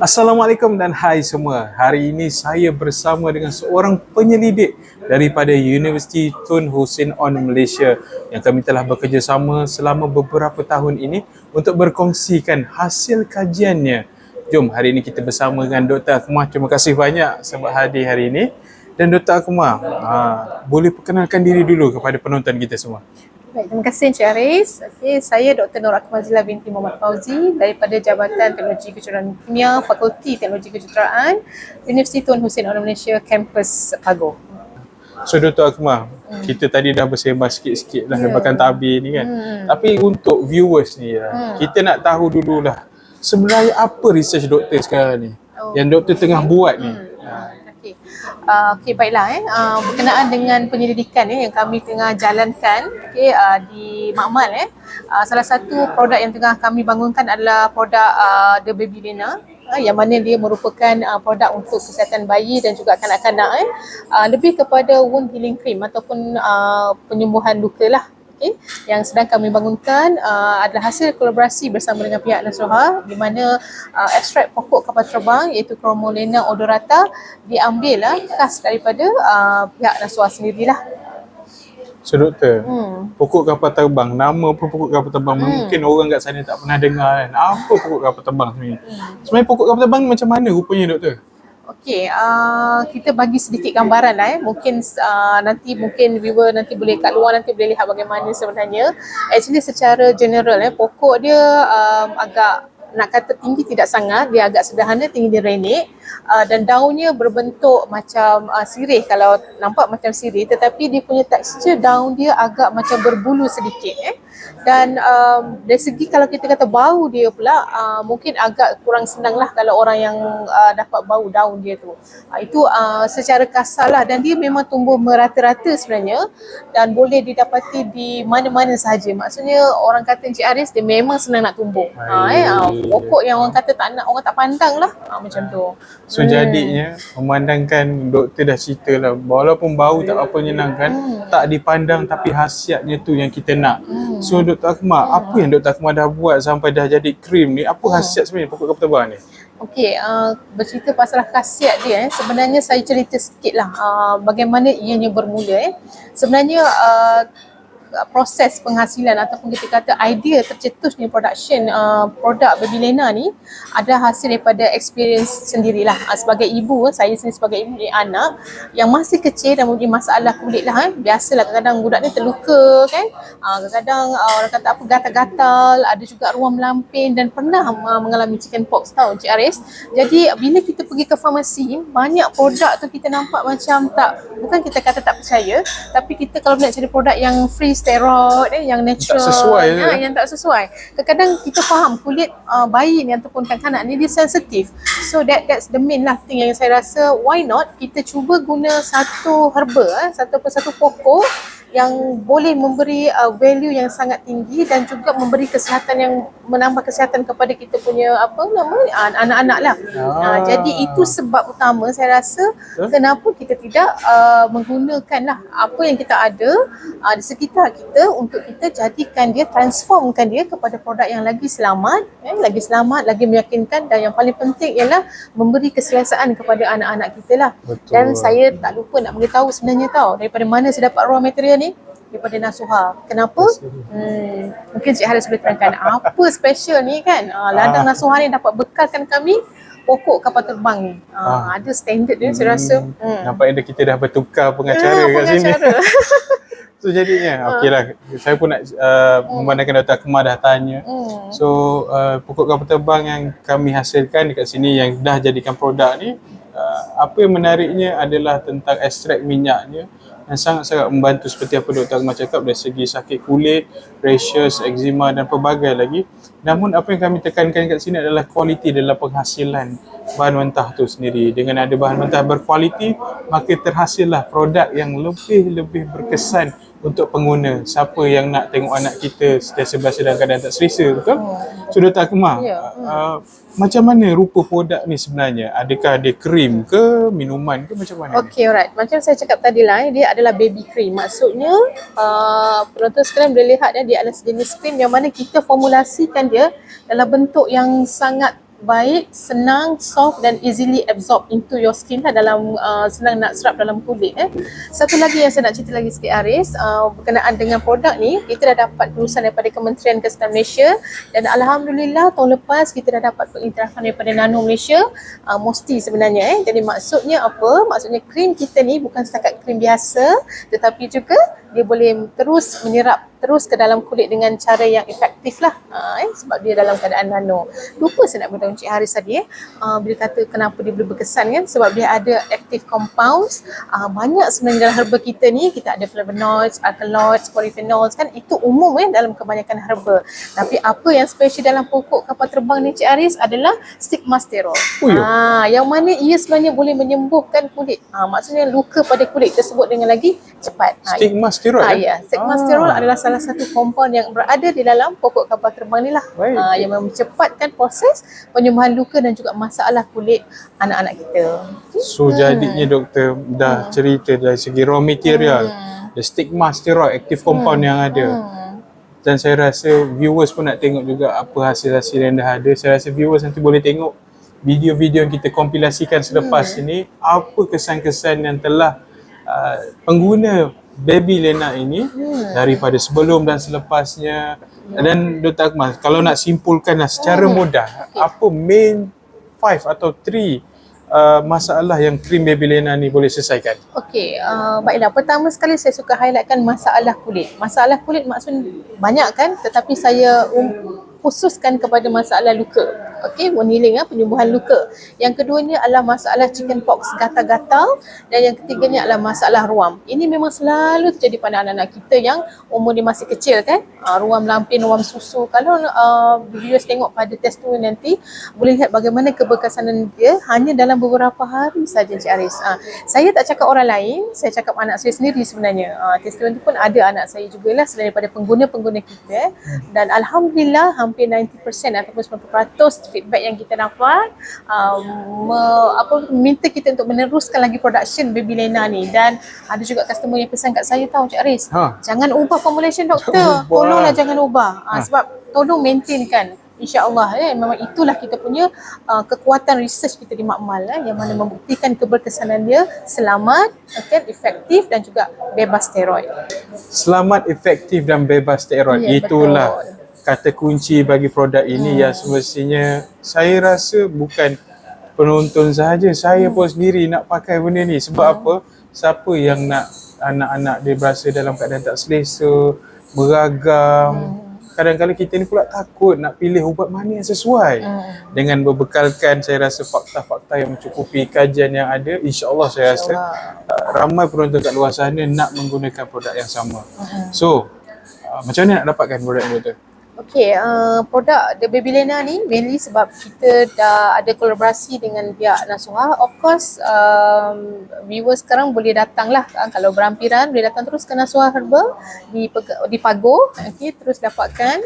Assalamualaikum dan hai semua. Hari ini saya bersama dengan seorang penyelidik daripada Universiti Tun Hussein On Malaysia yang kami telah bekerjasama selama beberapa tahun ini untuk berkongsikan hasil kajiannya. Jom hari ini kita bersama dengan Dr. Akmal. Terima kasih banyak sebab hadir hari ini. Dan Dr. Akmal, boleh perkenalkan diri dulu kepada penonton kita semua. Baik, terima kasih Encik Aris. Okay, saya Dr. Nur Akmazila binti Muhammad Fauzi daripada Jabatan Teknologi Kejuruteraan Kimia, Fakulti Teknologi Kejuruteraan, Universiti Tun Hussein On Malaysia, Kampus Pago. So Dr. Akmal, kita tadi dah bersembah sikit-sikit lah lebakan tabir ni kan. Tapi untuk viewers ni kita nak tahu dululah sebenarnya apa research doktor sekarang ni yang doktor tengah buat ni. Okey, baiklah berkenaan dengan penyelidikan yang kami tengah jalankan di Makmal salah satu produk yang tengah kami bangunkan adalah produk The Baby Lena, yang mana dia merupakan produk untuk kesihatan bayi dan juga kanak-kanak, lebih kepada wound healing cream ataupun penyembuhan luka lah. Yang sedang kami bangunkan adalah hasil kolaborasi bersama dengan pihak Nasroha, di mana ekstrak pokok kapal terbang iaitu Chromolena odorata diambil khas daripada pihak Nasroha sendirilah. So doktor, pokok kapal terbang, nama pun pokok kapal terbang, mungkin orang kat sana tak pernah dengar kan. Apa pokok kapal terbang sebenarnya? Sebenarnya pokok kapal terbang macam mana rupanya doktor? Okey, kita bagi sedikit gambaran lah mungkin nanti viewer nanti boleh kat luar nanti boleh lihat bagaimana sebenarnya. Actually secara general pokok dia agak nak kata tinggi tidak sangat, dia agak sederhana, tinggi dia renek, dan daunnya berbentuk macam sirih, kalau nampak macam sirih, tetapi dia punya tekstur daun dia agak macam berbulu sedikit dan dari segi kalau kita kata bau dia pula mungkin agak kurang senang lah kalau orang yang dapat bau daun dia tu. Itu secara kasar lah, dan dia memang tumbuh merata-rata sebenarnya dan boleh didapati di mana-mana sahaja. Maksudnya orang kata Encik Aris dia memang senang nak tumbuh. Pokok yang orang kata tak nak, orang tak pandang lah macam tu. So jadinya memandangkan doktor dah cerita lah, walaupun bau tak apa menyenangkan, tak dipandang tapi khasiatnya tu yang kita nak. So Dr. Akmal, apa yang Dr. Akmal dah buat sampai dah jadi krim ni? Apa khasiat sebenarnya pokok kapal terbang ni? Okey, bercerita pasal khasiat dia sebenarnya saya cerita sikit lah bagaimana ianya bermula. Sebenarnya proses penghasilan ataupun kita kata idea tercetusnya production produk Baby Lena ni ada hasil daripada experience sendirilah. Sebagai ibu, saya sendiri sebagai ibu dari anak yang masih kecil dan mempunyai masalah kulit lah biasalah kadang-kadang budak ni terluka kan, kadang-kadang orang kata apa gatal-gatal, ada juga ruam lampin dan pernah mengalami chicken pox tau Encik Aris. Jadi bila kita pergi ke farmasi, banyak produk tu kita nampak macam tak, bukan kita kata tak percaya, tapi kita kalau nak cari produk yang free steroid yang natural, tak sesuai yang tak sesuai. Kadang-kadang kita faham kulit bayi ni ataupun kanak-kanak ni dia sensitif. So that's the main lah thing yang saya rasa why not kita cuba guna satu herba, satu pokok yang boleh memberi value yang sangat tinggi dan juga memberi kesihatan yang menambah kesihatan kepada kita punya anak-anak lah. Jadi itu sebab utama saya rasa kenapa kita tidak menggunakan lah apa yang kita ada di sekitar kita untuk kita jadikan dia, transformkan dia kepada produk yang lagi selamat, lagi meyakinkan, dan yang paling penting ialah memberi keselesaan kepada anak-anak kita lah. Betul. Dan saya tak lupa nak beritahu sebenarnya daripada mana saya dapat raw material ni, daripada Nasroha. Kenapa? Mungkin Cik Haris boleh terangkan apa special ni kan. Ladang Nasroha ni dapat bekalkan kami pokok kapal terbang ni. Ada standard dia saya rasa. Nampaknya kita dah bertukar pengacara kat sini. So jadinya, okeylah, saya pun nak memandangkan Dr. Akmal dah tanya. So pokok kapal terbang yang kami hasilkan dekat sini yang dah jadikan produk ni, apa yang menariknya adalah tentang ekstrak minyaknya yang sangat-sangat membantu seperti apa Dr. Akmal cakap dari segi sakit kulit, rashes, eczema dan pelbagai lagi. Namun apa yang kami tekankan kat sini adalah kualiti dalam penghasilan bahan mentah tu sendiri. Dengan ada bahan mentah berkualiti, maka terhasillah produk yang lebih berkesan untuk pengguna. Siapa yang nak tengok anak kita sentiasa dalam keadaan tak selesa, betul? So Dr. Akmal, macam mana rupa produk ni sebenarnya? Adakah dia krim ke, minuman ke, macam mana? Okay, alright. Macam saya cakap tadi lah, dia adalah baby cream. Maksudnya penonton sekalian boleh lihat dia adalah sejenis cream yang mana kita formulasikan dia dalam bentuk yang sangat baik, senang, soft dan easily absorb into your skin lah, dalam senang nak serap dalam kulit. Satu lagi yang saya nak cerita lagi sikit Haris, berkenaan dengan produk ni, kita dah dapat kelulusan daripada Kementerian Kesihatan Malaysia dan alhamdulillah tahun lepas kita dah dapat pengiktirafan daripada Nano Malaysia, MOSTI sebenarnya. Jadi maksudnya apa? Maksudnya krim kita ni bukan setakat krim biasa, tetapi juga dia boleh terus menyerap terus ke dalam kulit dengan cara yang efektif lah, sebab dia dalam keadaan nano. Lupa saya nak beritahu Encik Haris tadi bila kata kenapa dia boleh berkesan kan, sebab dia ada active compounds. Banyak sebenarnya dalam herba kita ni, kita ada flavonoids, alkaloids, polyphenols kan, itu umum dalam kebanyakan herba. Tapi apa yang special dalam pokok kapal terbang ni Encik Haris adalah stigmasterol. Yang mana ia sebenarnya boleh menyembuhkan kulit. Maksudnya luka pada kulit tersebut dengan lagi cepat. Stigmasterol Ya, stigmasterol adalah salah satu kompaun yang berada di dalam pokok kapal terbang ni lah, yang mempercepatkan proses penyembuhan luka dan juga masalah kulit anak-anak kita. So jadinya doktor dah cerita dari segi raw material, the stigmasterol active compound yang ada. Dan saya rasa viewers pun nak tengok juga apa hasil-hasil yang dah ada. Saya rasa viewers nanti boleh tengok video-video yang kita kompilasikan selepas ini, apa kesan-kesan yang telah pengguna Baby Lena ini daripada sebelum dan selepasnya. Dan Dr. Akmal, kalau nak simpulkanlah secara mudah, apa main 5 atau 3 masalah yang krim Baby Lena ni boleh selesaikan? Okey, baiklah. Pertama sekali saya suka highlightkan masalah kulit. Masalah kulit maksudnya banyak kan, tetapi saya khususkan kepada masalah luka. Okey, wound healing, penyembuhan luka. Yang keduanya adalah masalah chickenpox, gatal-gatal, dan yang ketiganya adalah masalah ruam. Ini memang selalu terjadi pada anak-anak kita yang umur dia masih kecil kan. Ruam lampin, ruam susu. Kalau viewers tengok pada test tu nanti, boleh lihat bagaimana keberkesanan dia hanya dalam beberapa hari saja Encik Haris. Saya tak cakap orang lain, saya cakap anak saya sendiri sebenarnya. Testimoni pun ada anak saya jugalah selain daripada pengguna-pengguna kita. Dan alhamdulillah hampir 90% ataupun 90% feedback yang kita dapat minta kita untuk meneruskan lagi production Baby Lena ni. Dan ada juga customer yang pesan kat saya, tahu Encik Haris, jangan ubah formulation doktor, tolonglah jangan ubah, sebab tolong maintainkan. InsyaAllah memang itulah kita punya kekuatan research kita di Makmal yang mana membuktikan keberkesanan dia selamat, efektif dan juga bebas steroid. Selamat, efektif dan bebas steroid. Itulah betul kata kunci bagi produk ini yang semestinya saya rasa bukan penonton sahaja, saya pun sendiri nak pakai benda ni. Sebab apa? Siapa yang nak anak-anak dia berasa dalam keadaan tak selesa, beragam. Kadang-kadang kita ni pula takut nak pilih ubat mana yang sesuai. Dengan berbekalkan saya rasa fakta-fakta yang mencukupi kajian yang ada, insya-Allah saya rasa ramai penonton kat luar sana nak menggunakan produk yang sama. So, macam mana nak dapatkan produk ni doktor? Okey, produk The Baby Lena ni mainly sebab kita dah ada kolaborasi dengan pihak Nasuha. Of course, viewers sekarang boleh datang lah, kalau berampiran boleh datang terus ke Nasuha Herbal di Pago, terus dapatkan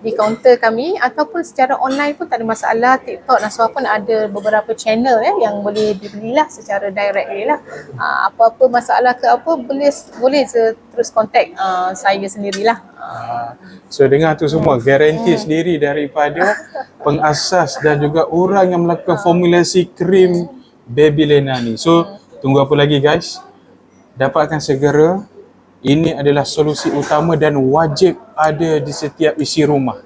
di kaunter kami, ataupun secara online pun tak ada masalah. TikTok Nasuha pun ada beberapa channel yang boleh dibelilah secara directly lah. Apa-apa masalah ke apa, boleh terus contact saya sendirilah. So dengar tu semua, garanti sendiri daripada pengasas dan juga orang yang melakukan formulasi krim Baby Lena ni. So tunggu apa lagi guys? Dapatkan segera. Ini adalah solusi utama dan wajib ada di setiap isi rumah.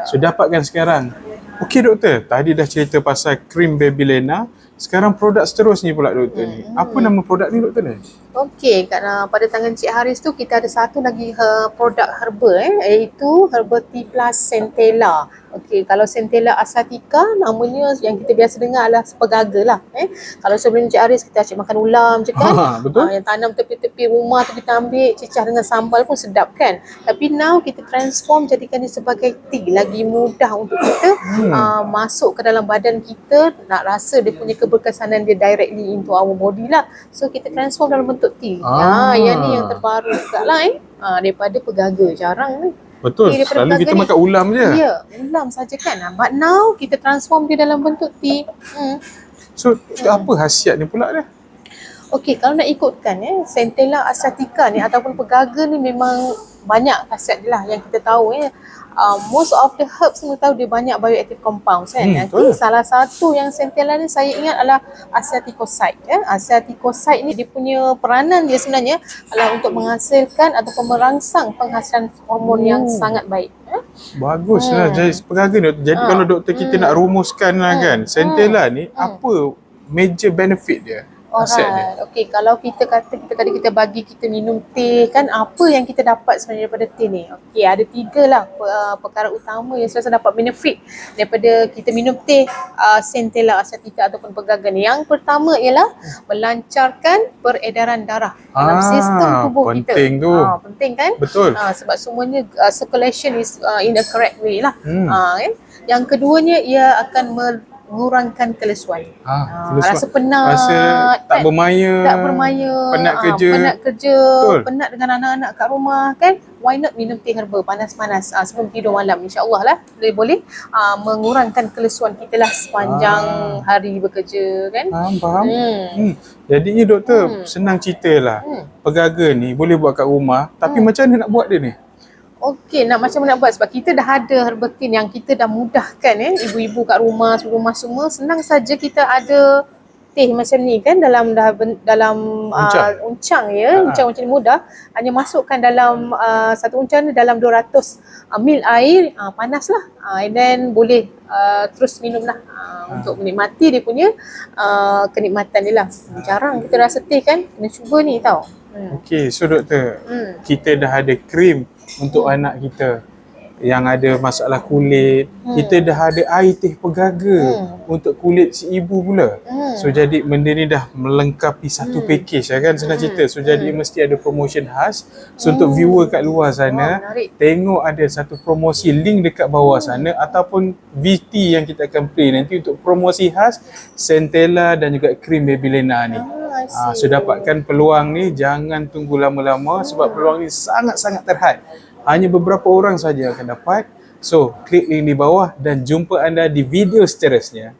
So dapatkan sekarang. Okey doktor, tadi dah cerita pasal krim Baby Lena. Sekarang produk seterusnya pula doktor ni. Apa nama produk ni doktor ni? Okey, kerana pada tangan Cik Haris tu kita ada satu lagi produk herba iaitu Herbal Tea Plus Centella. Okey, kalau Centella asatica namanya yang kita biasa dengar adalah pegaga lah. Kalau sebelum Cik Haris kita asyik makan ulam je kan. Betul. Yang tanam tepi-tepi rumah tu kita ambil cecah dengan sambal pun sedap kan. Tapi now kita transform jadikan dia sebagai tea, lagi mudah untuk kita masuk ke dalam badan kita, nak rasa dia punya keberkesanan dia directly into our body lah. So kita transform dalam bentuk tea. Yang ni yang terbaru juga lah daripada pegaga. Jarang ni. Betul, selalu kita makan ulam je. Ya, ulam saja kan. But now kita transform dia dalam bentuk tea. So apa khasiat ni pula dia? Okey, kalau nak ikutkan Centella asatica ni ataupun pegaga ni memang banyak khasiat dia lah yang kita tahu most of the herbs semua tahu dia banyak bioactive compounds kan. Betul. Salah satu yang Centella ni saya ingat adalah Asiaticoside. Asiaticoside ni dia punya peranan dia sebenarnya adalah untuk menghasilkan ataupun merangsang penghasilan hormon yang sangat baik. Bagus lah jadi pegaga ni. Jadi kalau doktor kita nak rumuskan lah kan, Centella ni apa major benefit dia? Alright. Okey, kalau kita kata kita bagi kita minum teh kan, apa yang kita dapat sebenarnya daripada teh ni? Okey, ada 3 lah perkara utama yang saya dapat benefit daripada kita minum teh Centella asiatica ataupun pegaga ni. Yang pertama ialah melancarkan peredaran darah dalam sistem tubuh kita. Penting tu. Penting kan? Betul. Sebab semuanya circulation is in the correct way lah. Kan? Yang keduanya ia akan mengurangkan kelesuan. Rasa penat, rasa tak bermaya, penat kerja, penat dengan anak-anak kat rumah kan. Why not minum teh herba panas-panas sebelum tidur malam, insya-Allah lah boleh mengurangkan kelesuan kita lah sepanjang hari bekerja kan. Faham. Jadinya doktor senang cerita lah. Pegaga ni boleh buat kat rumah, tapi macam mana nak buat dia ni? Okey, macam mana nak buat? Sebab kita dah ada herbal tea yang kita dah mudahkan ibu-ibu kat rumah semua senang saja kita ada teh macam ni kan dalam uncang uncang macam ni mudah. Hanya masukkan dalam satu uncang ni dalam 200 ml air panas lah, and then boleh terus minum lah untuk menikmati dia punya kenikmatan dia lah. Jarang kita rasa teh kan, kena cuba ni tau. Okey, so doktor, kita dah ada krim untuk anak kita yang ada masalah kulit, kita dah ada air teh pegaga untuk kulit si ibu pula. So jadi benda ni dah melengkapi satu package lah kan, senang cerita. So jadi mesti ada promotion khas. So untuk viewer kat luar sana, tengok ada satu promosi link dekat bawah sana ataupun VT yang kita akan play nanti untuk promosi khas Centella dan juga krim Babylena ni. So dapatkan peluang ni, jangan tunggu lama-lama sebab peluang ni sangat-sangat terhad. Hanya beberapa orang saja akan dapat. So, klik link di bawah dan jumpa anda di video seterusnya.